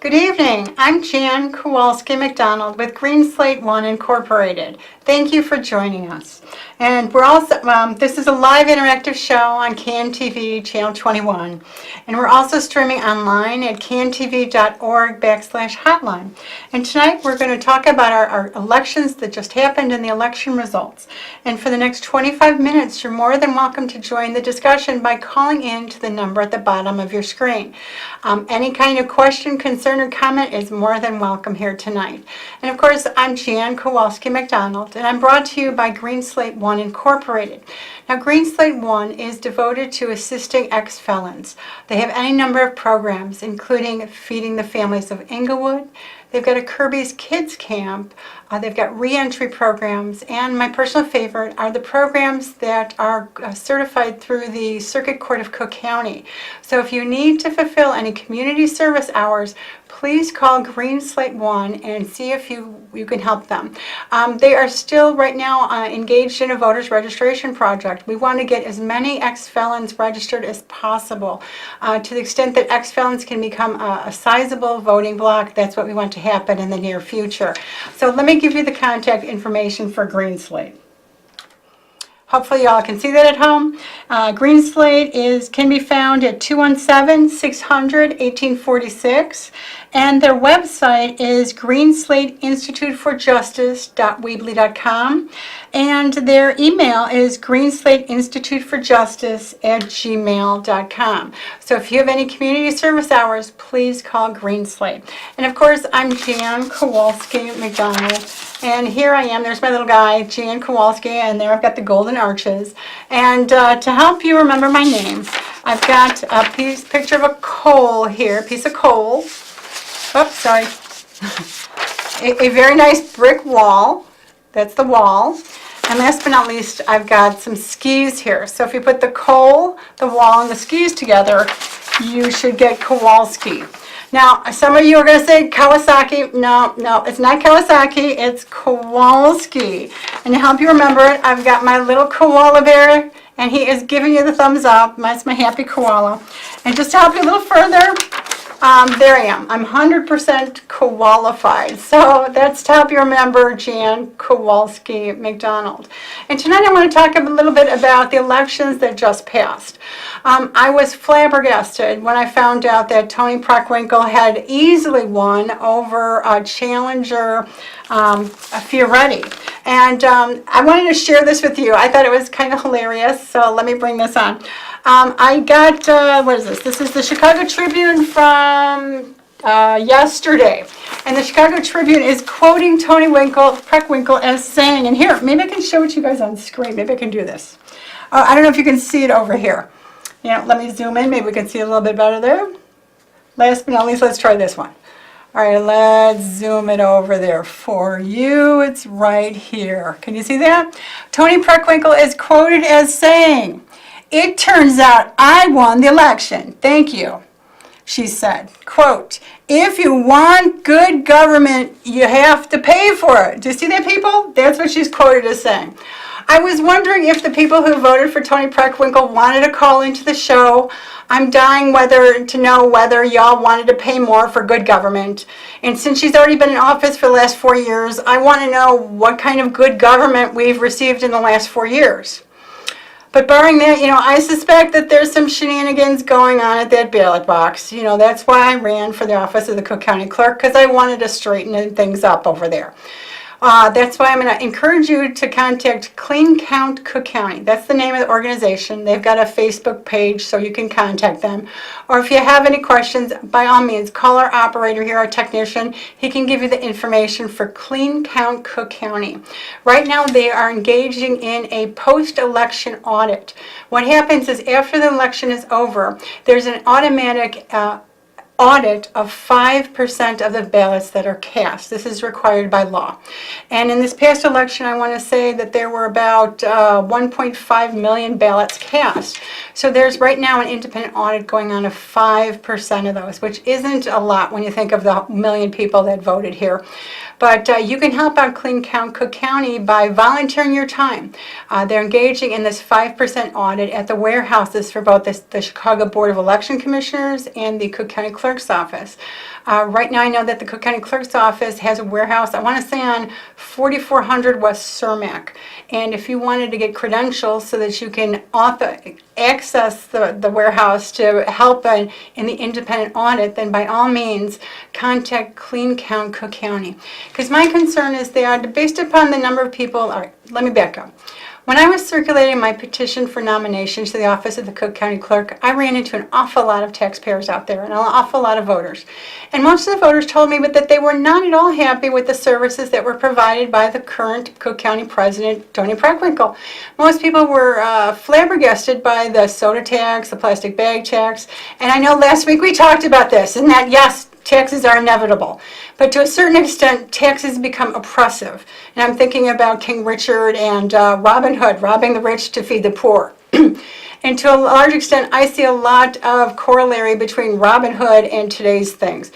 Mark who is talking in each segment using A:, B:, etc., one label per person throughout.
A: Good evening. I'm Jan Kowalski-McDonald with Greenslate I Incorporated. Thank you for joining us. And we're also, this is a live interactive show on CAN-TV Channel 21. And we're also streaming online at cantv.org/hotline. And tonight we're going to talk about our elections that just happened and the election results. And for the next 25 minutes, you're more than welcome to join the discussion by calling in to the number at the bottom of your screen. Any kind of question, concern, or comment is more than welcome here tonight. And of course, I'm Jan Kowalski-McDonald, and I'm brought to you by Greenslate I Incorporated. Now, Greenslate I is devoted to assisting ex-felons. They have any number of programs, including Feeding the Families of Inglewood. They've got a Kirby's Kids Camp. They've got reentry programs, and my personal favorite are the programs that are certified through the Circuit Court of Cook County. So if you need to fulfill any community service hours, please call Greenslate I and see if you can help them. They are still right now engaged in a voters registration project. We want to get as many ex-felons registered as possible. To the extent that ex-felons can become a sizable voting bloc, that's what we want to happen in the near future. So let me give you the contact information for Greenslate. Hopefully y'all can see that at home. Greenslate can be found at 217-600-1846, and their website is greenslateinstituteforjustice.weebly.com, and their email is greenslateinstituteforjustice@gmail.com. So if you have any community service hours, please call Greenslate. And of course, I'm Jan Kowalski-McDonald. And here I am, there's my little guy, Jan Kowalski, and there I've got the golden arches. And to help you remember my name, I've got a picture of a coal here, a piece of coal. Oops, sorry. a very nice brick wall. That's the wall. And last but not least, I've got some skis here. So if you put the coal, the wall, and the skis together, you should get Kowalski. Now, some of you are going to say Kawasaki. No, it's not Kawasaki. It's Kowalski. And to help you remember it, I've got my little koala bear, and he is giving you the thumbs up. That's my happy koala. And just to help you a little further, there I am. I'm 100% qualified. So that's to help you remember Jan Kowalski-McDonald. And tonight I want to talk a little bit about the elections that just passed. I was flabbergasted when I found out that Tony Preckwinkle had easily won over challenger Fioretti. And I wanted to share this with you. I thought it was kind of hilarious, so let me bring this on. I got, what is this? This is the Chicago Tribune from yesterday. And the Chicago Tribune is quoting Tony Preckwinkle as saying, and here, maybe I can show it to you guys on screen. Maybe I can do this. I don't know if you can see it over here. Yeah, let me zoom in. Maybe we can see it a little bit better there. Last but not least, let's try this one. All right, let's zoom it over there for you. It's right here. Can you see that? Tony Preckwinkle is quoted as saying, "It turns out I won the election. Thank you," she said. Quote, "If you want good government, you have to pay for it." Do you see that, people? That's what she's quoted as saying. I was wondering if the people who voted for Tony Preckwinkle wanted to call into the show. I'm dying to know whether y'all wanted to pay more for good government. And since she's already been in office for the last 4 years, I want to know what kind of good government we've received in the last 4 years. But barring that, I suspect that there's some shenanigans going on at that ballot box. That's why I ran for the office of the Cook County Clerk, because I wanted to straighten things up over there. That's why I'm going to encourage you to contact Clean Count Cook County. That's the name of the organization. They've got a Facebook page, so you can contact them. Or if you have any questions, by all means, call our operator here, our technician. He can give you the information for Clean Count Cook County. Right now, they are engaging in a post-election audit. What happens is after the election is over, there's an automatic audit of 5% of the ballots that are cast. This is required by law. And in this past election, I want to say that there were about 1.5 million ballots cast. So there's right now an independent audit going on of 5% of those, which isn't a lot when you think of the million people that voted here. But you can help out Clean Count Cook County by volunteering your time. They're engaging in this 5% audit at the warehouses for both the Chicago Board of Election Commissioners and the Cook County Clerk's Office. Right now I know that the Cook County Clerk's Office has a warehouse, I want to say on 4400 West Cermak. And if you wanted to get credentials so that you can access the warehouse to help in the independent audit, then by all means contact Clean Count Cook County. Because my concern is that based upon the number of people, all right, let me back up. When I was circulating my petition for nominations to the office of the Cook County Clerk, I ran into an awful lot of taxpayers out there and an awful lot of voters. And most of the voters told me that they were not at all happy with the services that were provided by the current Cook County President, Tony Preckwinkle. Most people were flabbergasted by the soda tax, the plastic bag tax, and I know last week we talked about this, and that yes, taxes are inevitable, but to a certain extent, taxes become oppressive. And I'm thinking about King Richard and Robin Hood, robbing the rich to feed the poor. And to a large extent, I see a lot of corollary between Robin Hood and today's things.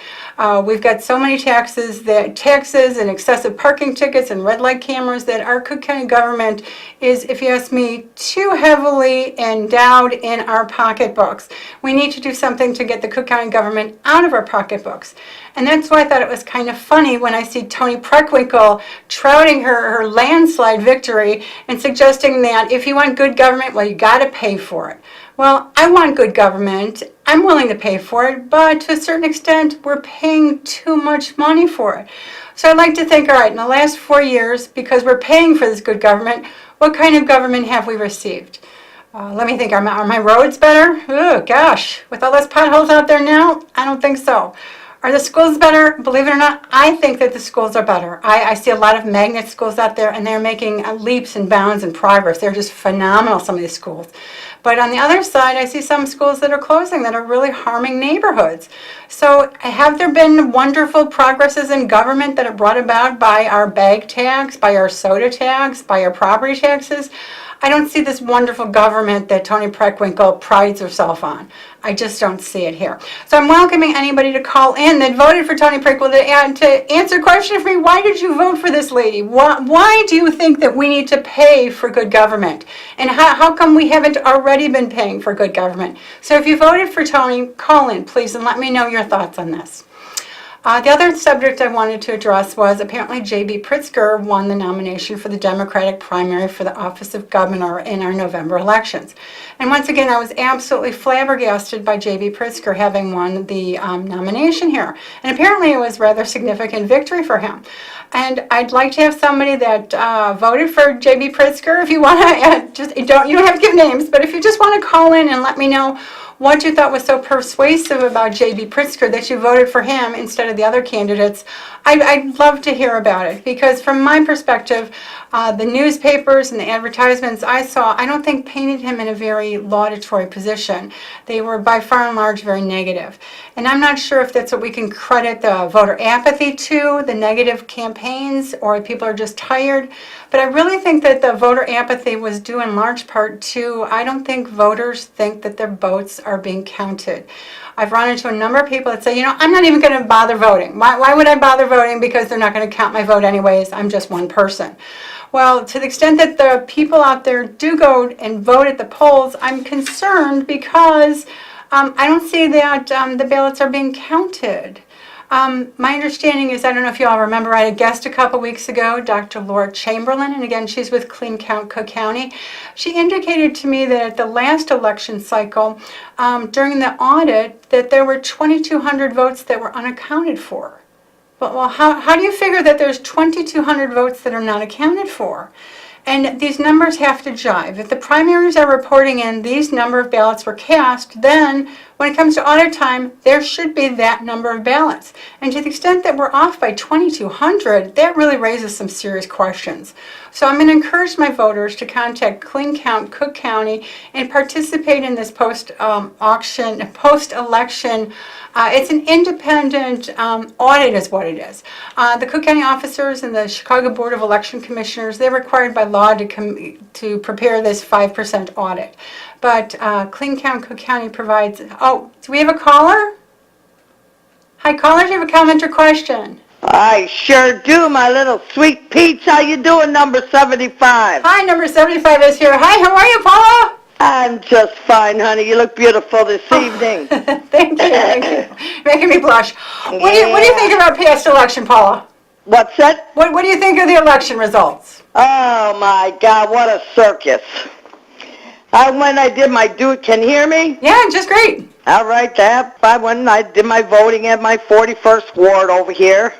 A: We've got so many taxes and excessive parking tickets and red light cameras that our Cook County government is, if you ask me, too heavily endowed in our pocketbooks. We need to do something to get the Cook County government out of our pocketbooks. And that's why I thought it was kind of funny when I see Tony Preckwinkle touting her landslide victory and suggesting that if you want good government, well, you got to pay for it. Well, I want good government. I'm willing to pay for it, but to a certain extent, we're paying too much money for it. So I'd like to think, all right, in the last 4 years, because we're paying for this good government, what kind of government have we received? Let me think, are my roads better? Oh, gosh, with all those potholes out there now, I don't think so. Are the schools better? Believe it or not, I think that the schools are better. I see a lot of magnet schools out there, and they're making leaps and bounds and progress. They're just phenomenal, some of these schools. But on the other side, I see some schools that are closing that are really harming neighborhoods. So have there been wonderful progresses in government that are brought about by our bag tax, by our soda tax, by our property taxes? I don't see this wonderful government that Tony Preckwinkle prides herself on. I just don't see it here. So I'm welcoming anybody to call in that voted for Tony Preckwinkle to answer a question for me. Why did you vote for this lady? Why do you think that we need to pay for good government? And how come we haven't already been paying for good government? So if you voted for Tony, call in, please, and let me know your thoughts on this. The other subject I wanted to address was apparently J.B. Pritzker won the nomination for the Democratic primary for the office of governor in our November elections. And once again, I was absolutely flabbergasted by J.B. Pritzker having won the nomination here. And apparently it was a rather significant victory for him. And I'd like to have somebody that voted for J.B. Pritzker. If you want to, you don't have to give names, but if you just want to call in and let me know what you thought was so persuasive about J.B. Pritzker that you voted for him instead of the other candidates, I'd love to hear about it. Because from my perspective, the newspapers and the advertisements I saw, I don't think painted him in a very laudatory position. They were by far and large very negative. And I'm not sure if that's what we can credit the voter apathy to, the negative campaigns, or people are just tired. But I really think that the voter apathy was due in large part to, I don't think voters think that their votes are being counted. I've run into a number of people that say, you know, I'm not even going to bother voting. Why would I bother voting? Because they're not going to count my vote anyways. I'm just one person. Well, to the extent that the people out there do go and vote at the polls, I'm concerned because I don't see that the ballots are being counted. My understanding is, I don't know if you all remember, I had a guest a couple weeks ago, Dr. Laura Chamberlain, and again, she's with Clean Count Cook County. She indicated to me that at the last election cycle, during the audit, that there were 2,200 votes that were unaccounted for. Well, how do you figure that there's 2,200 votes that are not accounted for? And these numbers have to jive. If the primaries are reporting in these number of ballots were cast, then when it comes to audit time, there should be that number of ballots. And to the extent that we're off by 2,200, that really raises some serious questions. So I'm going to encourage my voters to contact Clean Count Cook County and participate in this post-election. It's an independent audit is what it is. The Cook County officers and the Chicago Board of Election Commissioners, they're required by law to prepare this 5% audit. But Clean Count Cook County provides, oh, do we have a caller? Hi caller, do you have a comment or question?
B: I sure do, my little sweet peach. How you doing, number 75?
A: Hi, number 75 is here. Hi, how are you, Paula?
B: I'm just fine, honey. You look beautiful this evening.
A: Thank you. Making me blush. What do you think of our past election, Paula?
B: What's that?
A: What do you think of the election results?
B: Oh, my God, what a circus. When I did my can you hear me?
A: Yeah, just great.
B: All right, when I did my voting at my 41st ward over here,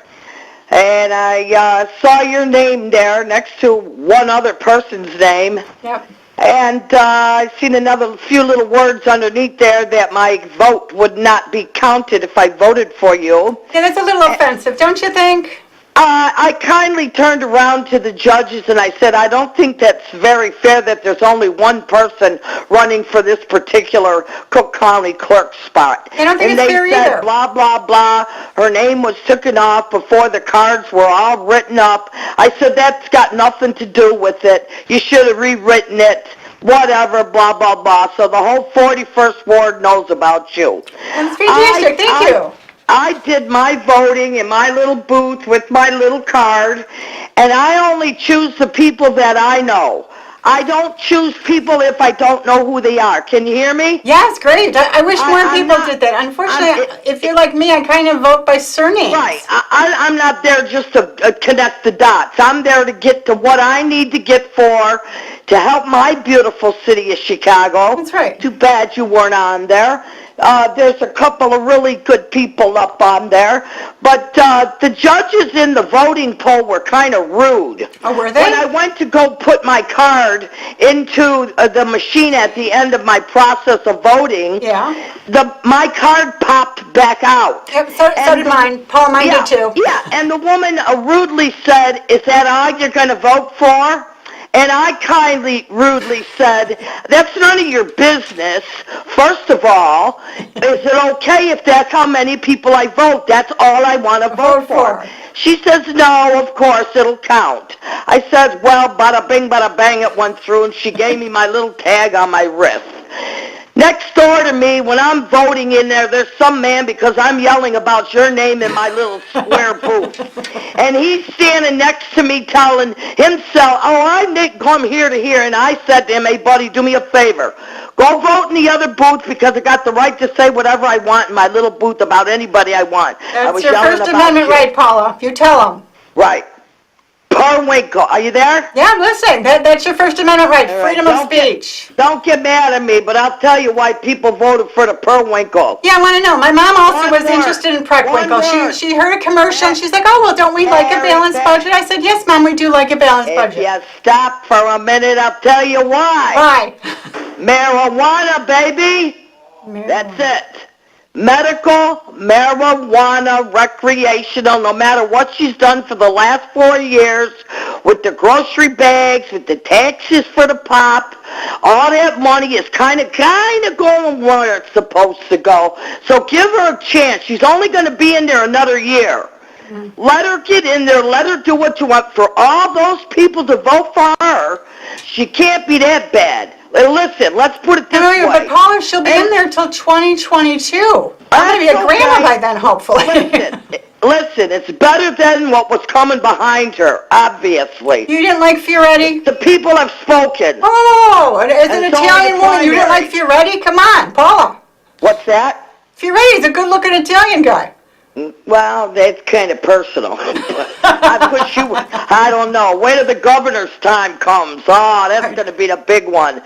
B: and I saw your name there next to one other person's name.
A: Yep.
B: And I've seen another few little words underneath there that my vote would not be counted if I voted for you.
A: Yeah, that's a little offensive, don't you think?
B: I kindly turned around to the judges and I said, I don't think that's very fair that there's only one person running for this particular Cook County clerk spot.
A: I don't think
B: and
A: it's fair
B: they said,
A: either.
B: blah, blah, blah. Her name was taken off before the cards were all written up. I said, that's got nothing to do with it. You should have rewritten it. Whatever, blah, blah, blah. So the whole 41st Ward knows about you.
A: That's fantastic. Thank you.
B: I did my voting in my little booth with my little card, and I only choose the people that I know. I don't choose people if I don't know who they are. Can you hear me?
A: Yes, great. I wish more people did that. Unfortunately, if you're like me, I kind of vote by surname.
B: Right. I'm not there just to connect the dots. I'm there to get to what I need to get to help my beautiful city of Chicago.
A: That's right.
B: Too bad you weren't on there. There's a couple of really good people up on there. But the judges in the voting poll were kind of rude.
A: Oh, were they?
B: When I went to go put my card into the machine at the end of my process of voting, my card popped back out.
A: Yep, so did mine. Paul, mine did too.
B: Yeah, and the woman rudely said, is that all you're going to vote for? And I kindly, rudely said, that's none of your business. First of all, is it okay if that's how many people I vote? That's all I want to vote for. She says, no, of course, it'll count. I said, well, bada bing, bada bang, it went through, and she gave me my little tag on my wrist. Next door to me, when I'm voting in there, there's some man, because I'm yelling about your name in my little square booth. And he's standing next to me telling himself, oh, I didn't come here to here. And I said to him, hey, buddy, do me a favor. Go vote in the other booth because I got the right to say whatever I want in my little booth about anybody I want.
A: That's your First Amendment right, Paula. You tell them.
B: Right. Perwinkle, are you there?
A: Yeah, I'm listening. That's your First Amendment right, freedom of speech.
B: Don't get mad at me, but I'll tell you why people voted for the Perwinkle.
A: Yeah, I want to know. My mom also was interested in Preckwinkle. She heard a commercial and she's like, oh, well, don't we like a balanced budget? I said, yes, Mom, we do like a balanced budget.
B: If you stop for a minute, I'll tell you why.
A: Why?
B: Marijuana, baby. That's it. Medical, marijuana, recreational, no matter what she's done for the last 4 years, with the grocery bags, with the taxes for the pop, all that money is kind of going where it's supposed to go. So give her a chance. She's only going to be in there another year. Let her get in there. Let her do what you want. For all those people to vote for her, she can't be that bad. Listen, let's put it this way.
A: But Paula, she'll be in there till 2022. I'm going to be a grandma by then, hopefully.
B: Listen, it's better than what was coming behind her, obviously.
A: You didn't like Fioretti?
B: The people have spoken.
A: Oh, as an Italian woman, you didn't like Fioretti? Come on, Paula.
B: What's that?
A: Fioretti's a good-looking Italian guy.
B: Well, that's kind of personal. I don't know. Wait till the governor's time comes. Oh, that's going to be the big one.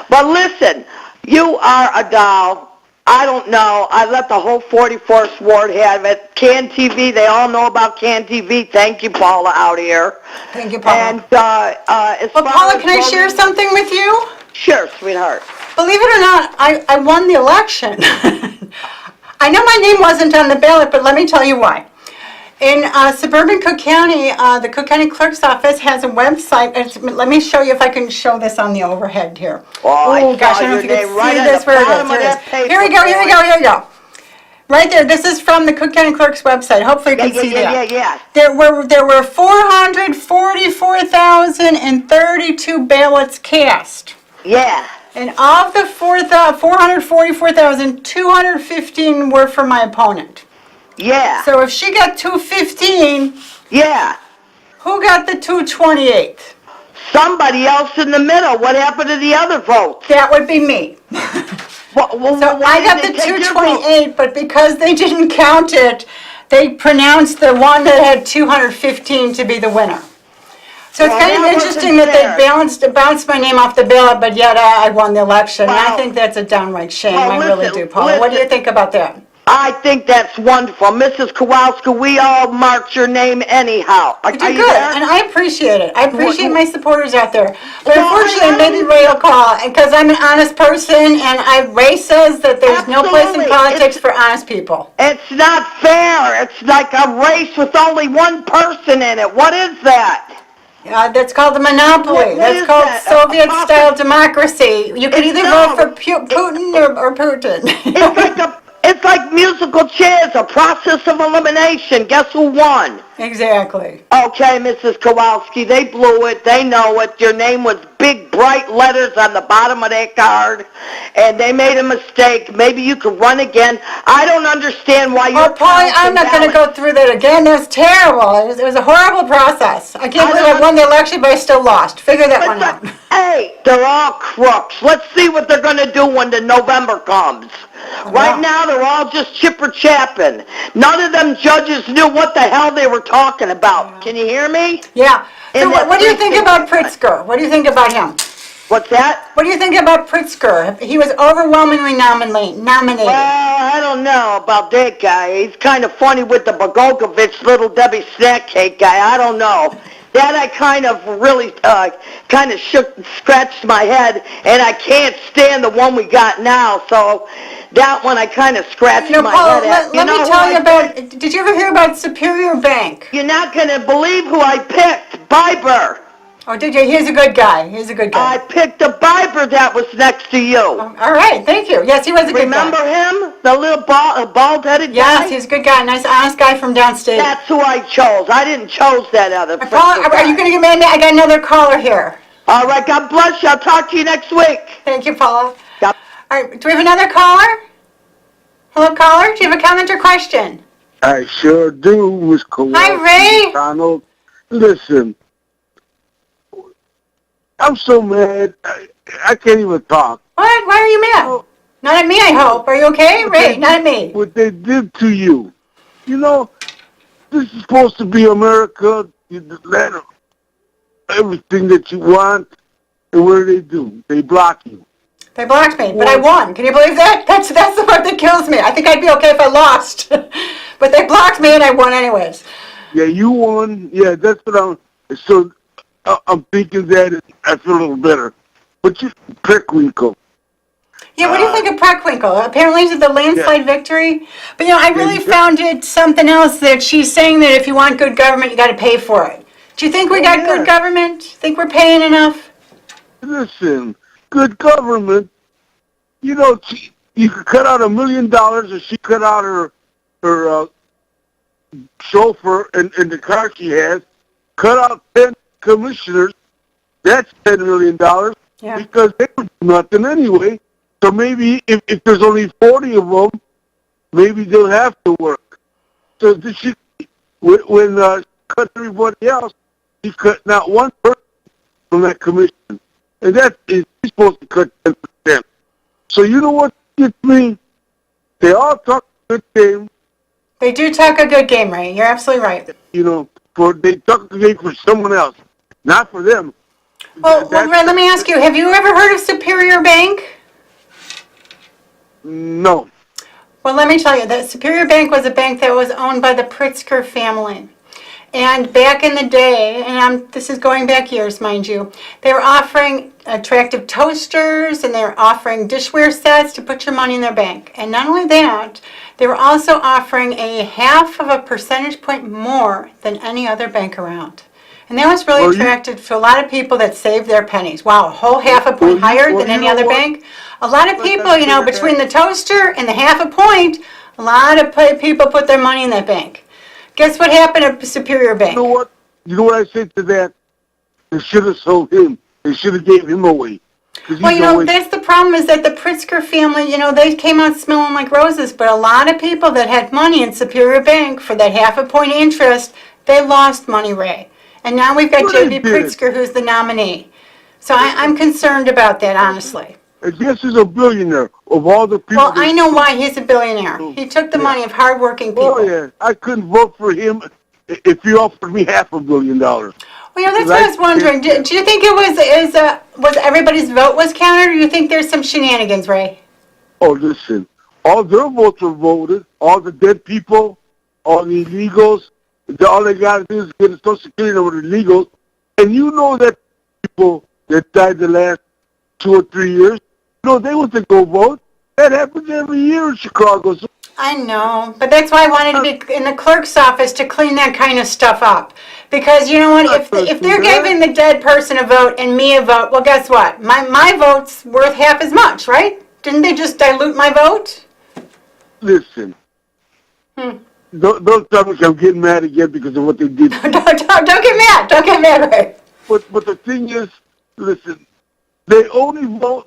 B: But listen, you are a doll. I don't know. I let the whole 44th Ward have it. Can TV, they all know about Can TV. Thank you, Paula, out here.
A: Thank you, Paula.
B: And, Paula,
A: can I share something with you?
B: Sure, sweetheart.
A: Believe it or not, I won the election. I know my name wasn't on the ballot, but let me tell you why. In suburban Cook County, the Cook County Clerk's Office has a website. Let me show you if I can show this on the overhead here.
B: Oh,
A: gosh, I don't know if you can see this. Where it is. Here we go. Right there. This is from the Cook County Clerk's website. Hopefully you can see that.
B: Yeah.
A: There were 444,032 ballots cast.
B: Yeah.
A: And of the 444,215 were for my opponent.
B: Yeah.
A: So if she got 215,
B: Yeah.
A: who got the 228?
B: Somebody else in the middle. What happened to the other votes?
A: That would be me. So
B: Why
A: I got
B: did
A: the
B: they take your vote?
A: 228, but because they didn't count it, they pronounced the one that had 215 to be the winner. So it's
B: Well,
A: kind of
B: that
A: interesting
B: wasn't
A: that they
B: fair.
A: bounced my name off the ballot, but yet I won the election. And I
B: Wow.
A: think that's a downright shame.
B: Well,
A: I really
B: listen,
A: do, Paula. What do you
B: listen.
A: think about that?
B: I think that's wonderful. Mrs. Kowalski, we all marked your name anyhow.
A: You
B: Are
A: did
B: you
A: good,
B: there?
A: and I appreciate it. I appreciate my supporters out there. But
B: Well,
A: unfortunately,
B: I
A: maybe
B: don't-
A: Ray will call, because I'm an honest person, and Ray says that there's no place in
B: Absolutely.
A: politics for honest people.
B: It's not fair. It's like a race with only one person in it. What is that?
A: That's called a monopoly.
B: What
A: That's
B: is
A: called
B: that?
A: Soviet-style democracy. You can either
B: No.
A: vote for Putin or Putin.
B: It's like musical chairs, a process of elimination. Guess who won?
A: Exactly.
B: Okay, Mrs. Kowalski, they blew it. They know it. Your name was big, bright letters on the bottom of that card, and they made a mistake. Maybe you could run again. I don't understand why you're...
A: Oh, Polly, I'm not going to go through that again. That's terrible. It was a horrible process. I can't believe I won the election, but I still lost. Figure that one out.
B: Hey, they're all crooks. Let's see what they're going to do when the November comes. Right now, they're all just chipper-chapping. None of them judges knew what the hell they were talking about. Can you hear me?
A: Yeah. So
B: And
A: what do you
B: that's
A: think about Pritzker? What do you think about him?
B: What's that?
A: What do you think about Pritzker? He was overwhelmingly nominated.
B: Well, I don't know about that guy. He's kind of funny with the Bogogovich Little Debbie snack cake guy. I don't know. That I kind of really kind of scratched my head, and I can't stand the one we got now. So that one I kind of scratched my
A: Paul,
B: head at.
A: let me tell you about, did you ever hear about Superior Bank?
B: You're not going to believe who I picked. Biber.
A: Oh, did you? He's a good guy. He's a good guy.
B: I picked a Biber that was next to you.
A: All right, thank you. Yes, he was a good guy.
B: Remember him? The little bald-headed guy?
A: Yes, he's a good guy. Nice, honest guy from downstate.
B: That's who I chose. I didn't chose that other
A: Paul, are you going to get mad at me? I got another caller here.
B: All right, God bless you. I'll talk to you next week.
A: Thank you, Paula.
B: Yep.
A: All right, do we have another caller? Hello, caller. Do you have a comment or question?
C: I sure do, Miss Kowalski.
A: Hi, Ray.
C: Donald. Listen, I'm so mad. I can't even talk.
A: What? Why are you mad?
C: Oh.
A: Not at me, I hope. Are you okay? Ray, not at me.
C: What they did to you. You know, this is supposed to be America. You let everything that you want. And what do? They block you.
A: They blocked me, but I won. Can you believe that? That's the part that kills me. I think I'd be okay if I lost. But they blocked me and I won anyways.
C: Yeah, you won. Yeah, that's what I'm thinking that I feel a little better. But you, Prickwinkle.
A: Yeah, what do you think of Preckwinkle? Apparently it's the landslide victory. But, I really found it something else that she's saying that if you want good government, you got to pay for it. Do you think we got good government? Think we're paying enough?
C: Listen, good government, you could cut out $1 million if she cut out her chauffeur and the car she has, cut out 10 commissioners, that's $10 million, because they would do nothing anyway. So maybe if there's only 40 of them, maybe they'll have to work. So when cut everybody else, she cut not one person from that commission. And that is supposed to cut 10%. So you know what gets me? They all talk a good game.
A: They do talk a good game, Ray. You're absolutely right.
C: They talk a game for someone else, not for them.
A: Well, Ray, let me ask you, have you ever heard of Superior Bank?
C: No.
A: Well, let me tell you, that Superior Bank was a bank that was owned by the Pritzker family. And back in the day, and this is going back years, mind you, they were offering attractive toasters and they were offering dishware sets to put your money in their bank. And not only that, they were also offering a 0.5 percentage point more than any other bank around. And that was really attractive to a lot of people that saved their pennies. Wow, a whole 0.5 point higher than any other bank. A lot of people, between the toaster and the 0.5 point, a lot of people put their money in that bank. Guess what happened at Superior Bank?
C: You know what I said to that? They should have sold him. They should have gave him away.
A: Well, that's the problem is that the Pritzker family, they came out smelling like roses, but a lot of people that had money in Superior Bank for that half a point interest, they lost money, Ray. And now we've got J.B. Pritzker, who's the nominee. So I'm concerned about that, honestly.
C: I guess he's a billionaire of all the people.
A: Well, I know why he's a billionaire. He took the money of hardworking people.
C: Oh, yeah. I couldn't vote for him if he offered me $500 million.
A: Well, that's what I was wondering. Do you think it was everybody's vote was counted, or do you think there's some shenanigans, Ray?
C: Oh, listen. All their votes were voted. All the dead people, all the illegals. All they got to do is get a Social Security number with illegals. And you know that people that died the last 2 or 3 years, they want to go vote. That happens every year in Chicago. So
A: I know, but that's why I wanted to be in the clerk's office to clean that kind of stuff up. Because you know what, if they're giving the dead person a vote and me a vote, well, guess what? My vote's worth half as much, right? Didn't they just dilute my vote?
C: Listen, don't tell me I'm getting mad again because of what they did.
A: Don't get mad. Don't get mad, Ray.
C: But the thing is, listen, they only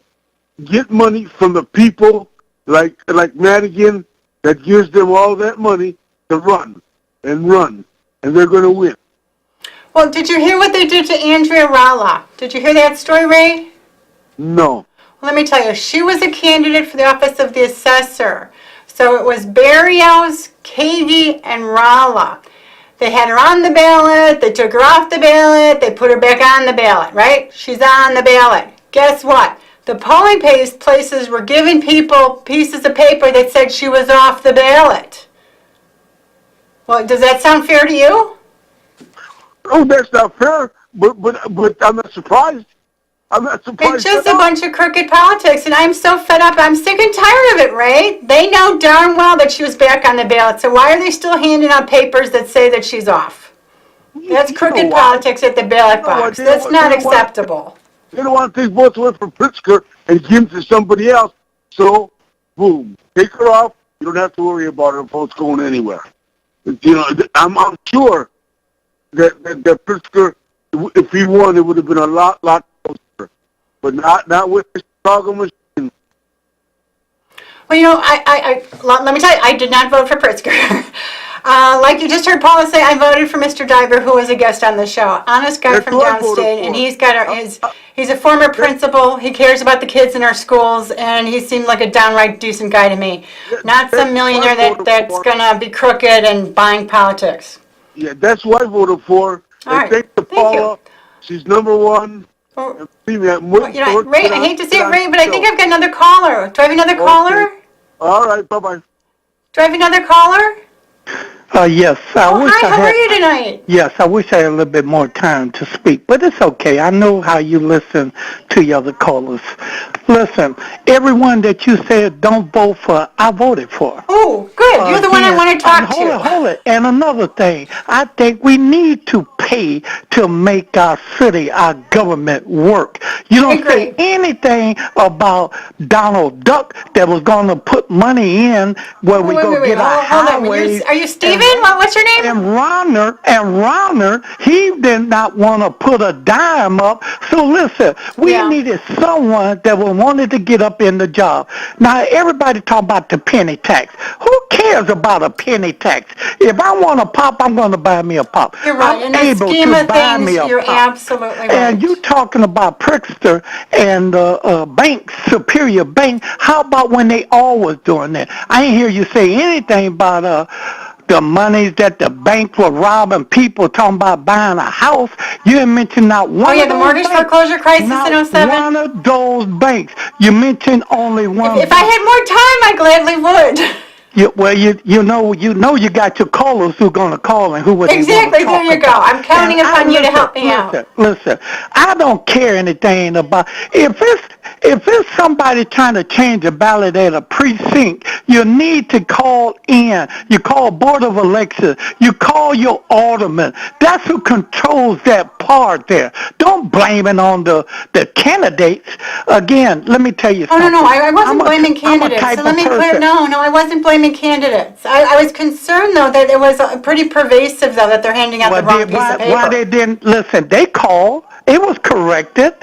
C: get money from the people like Madigan that gives them all that money to run, and they're going to win.
A: Well, did you hear what they did to Andrea Ralla? Did you hear that story, Ray?
C: No.
A: Let me tell you, she was a candidate for the office of the assessor. So it was Berrios, Cavey, and Ralla. They had her on the ballot, they took her off the ballot, they put her back on the ballot, right? She's on the ballot. Guess what? The polling places were giving people pieces of paper that said she was off the ballot. Well, does that sound fair to you?
C: Oh, that's not fair, but I'm not surprised. I'm not surprised.
A: It's just a bunch of crooked politics, and I'm so fed up. I'm sick and tired of it, Ray. They know darn well that she was back on the ballot, so why are they still handing out papers that say that she's off? That's crooked politics at the ballot box. That's not acceptable.
C: They don't want to take votes away from Pritzker and give them to somebody else. So, boom, take her off. You don't have to worry about her votes going anywhere. I'm sure that Pritzker, if he won, it would have been a lot closer. But not with the Chicago machine.
A: Well, let me tell you, I did not vote for Pritzker. Like you just heard Paula say, I voted for Mr. Diver, who was a guest on the show. Honest guy from downstate, and he's a former principal. He cares about the kids in our schools, and he seemed like a downright decent guy to me. Not some millionaire that's going to be crooked and buying politics.
C: Yeah, that's who I voted for.
A: All right.
C: Thank Paula. She's number one.
A: Ray,
C: I
A: hate to say it, Ray, but I think I've got another caller. Do I have another caller?
C: All right, bye-bye.
A: Do I have another caller?
D: Yes.
A: How are you tonight?
D: Yes, I wish I had a little bit more time to speak, but it's okay. I know how you listen to the other callers. Listen, everyone that you said don't vote for, I voted for.
A: Oh, good. You're the one I want to talk to.
D: Hold it. And another thing, I think we need to pay to make our city, our government work. You don't say anything about Donald Duck that was going to put money in where we go get our highways.
A: Are you Steven? What's your name?
D: And Ronner, he did not want to put a dime up. So listen, we needed someone that wanted to get up in the job. Now everybody talk about the penny tax. Who cares about a penny tax? If I want a pop, I'm going to buy me a pop.
A: You're right. In the scheme of things, you're absolutely right.
D: And you talking about Pritzker and banks, Superior Bank. How about when they all was doing that? I ain't hear you say anything about the monies that the banks were robbing people, talking about buying a house. You didn't mention not one.
A: Oh yeah, the mortgage foreclosure crisis in 07.
D: One of those banks. You mentioned only one.
A: If I had more time, I gladly would.
D: You got your callers who are going to call and who would
A: exactly. There you go. I'm counting upon you to help me out.
D: Listen, I don't care anything about if it's somebody trying to change a ballot at a precinct. You need to call in. You call Board of Elections. You call your alderman. That's who controls that part there. Don't blame it on the candidates. Again, let me tell you something.
A: No, I wasn't blaming candidates. So let me clear. No, I wasn't blaming candidates. I was concerned, though, that it was pretty pervasive, though, that they're handing out the wrong piece of paper.
D: Why they didn't listen? They called. It was corrected.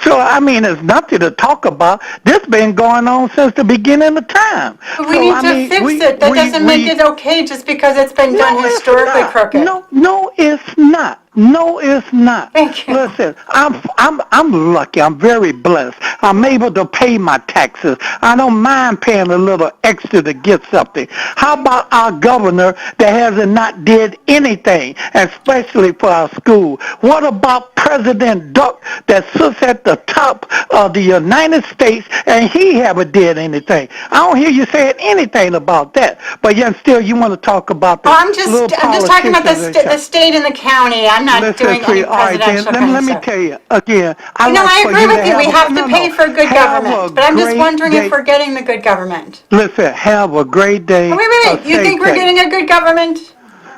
D: So, I mean, it's nothing to talk about. This been going on since the beginning of time.
A: But we
D: So,
A: need
D: I
A: to
D: mean,
A: fix
D: we-
A: it. That
D: we-
A: doesn't make
D: we-
A: it okay just because it's been done
D: No, it's
A: historically
D: not.
A: crooked.
D: No, it's not. No, it's not.
A: Thank you.
D: Listen, I'm lucky. I'm very blessed. I'm able to pay my taxes. I don't mind paying a little extra to get something. How about our governor that hasn't not did anything, especially for our school? What about President Duck that sits at the top of the United States and he haven't did anything? I don't hear you saying anything about that. But yet still you want to talk about the
A: Oh, I'm just talking about
D: politicians
A: the state and the county. I'm not doing any
D: all right, then,
A: presidential kind
D: let
A: of
D: me
A: stuff.
D: tell you again.
A: No, I
D: for
A: agree with
D: to
A: you. We have to
D: no,
A: pay
D: no,
A: for good
D: have
A: government.
D: a
A: But I'm just
D: great
A: wondering
D: day.
A: if we're getting the good government.
D: Listen, have a great day.
A: Wait. You think we're getting a good government?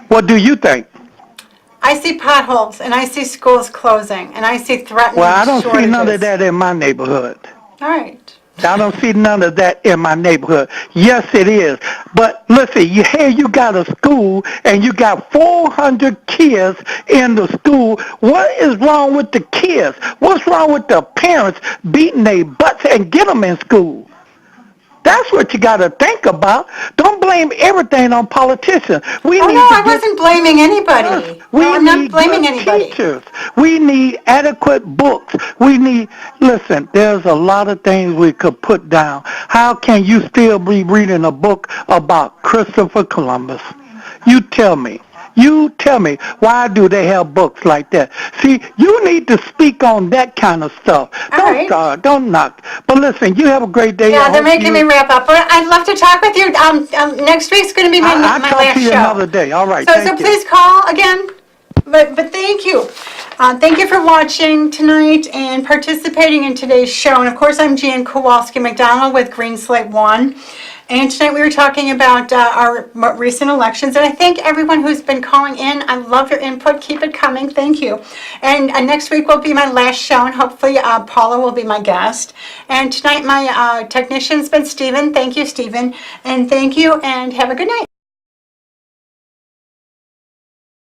D: What do you think?
A: I see potholes, and I see schools closing, and I see threatening
D: Well, I don't
A: shortages.
D: see none of that in my neighborhood.
A: All right.
D: I don't see none of that in my neighborhood. Yes, it is. But listen, you got a school and you got 400 kids in the school. What is wrong with the kids? What's wrong with the parents beating their butts and get them in school? That's what you got to think about. Don't blame everything on politicians. We
A: Oh,
D: need
A: no,
D: to
A: I
D: get
A: wasn't blaming anybody.
D: We
A: No, I'm not
D: need
A: blaming
D: good
A: anybody.
D: teachers. We need adequate books. Listen, there's a lot of things we could put down. How can you still be reading a book about Christopher Columbus? You tell me. Why do they have books like that? See, you need to speak on that kind of stuff.
A: All right.
D: Don't knock. But listen, you have a great day.
A: Yeah, they're making me wrap up. But I'd love to talk with you. Next week's going to be my
D: I'll
A: last
D: talk to you
A: show.
D: another day. All right,
A: So
D: thank you.
A: please call again. But thank you. Thank you for watching tonight and participating in today's show. And of course, I'm Jan Kowalski McDonald with Greenslate I. And tonight we were talking about our recent elections. And I thank everyone who's been calling in. I love your input. Keep it coming. Thank you. And next week will be my last show. And hopefully Paula will be my guest. And tonight my technician's been Stephen. Thank you, Stephen. And thank you and have a good night.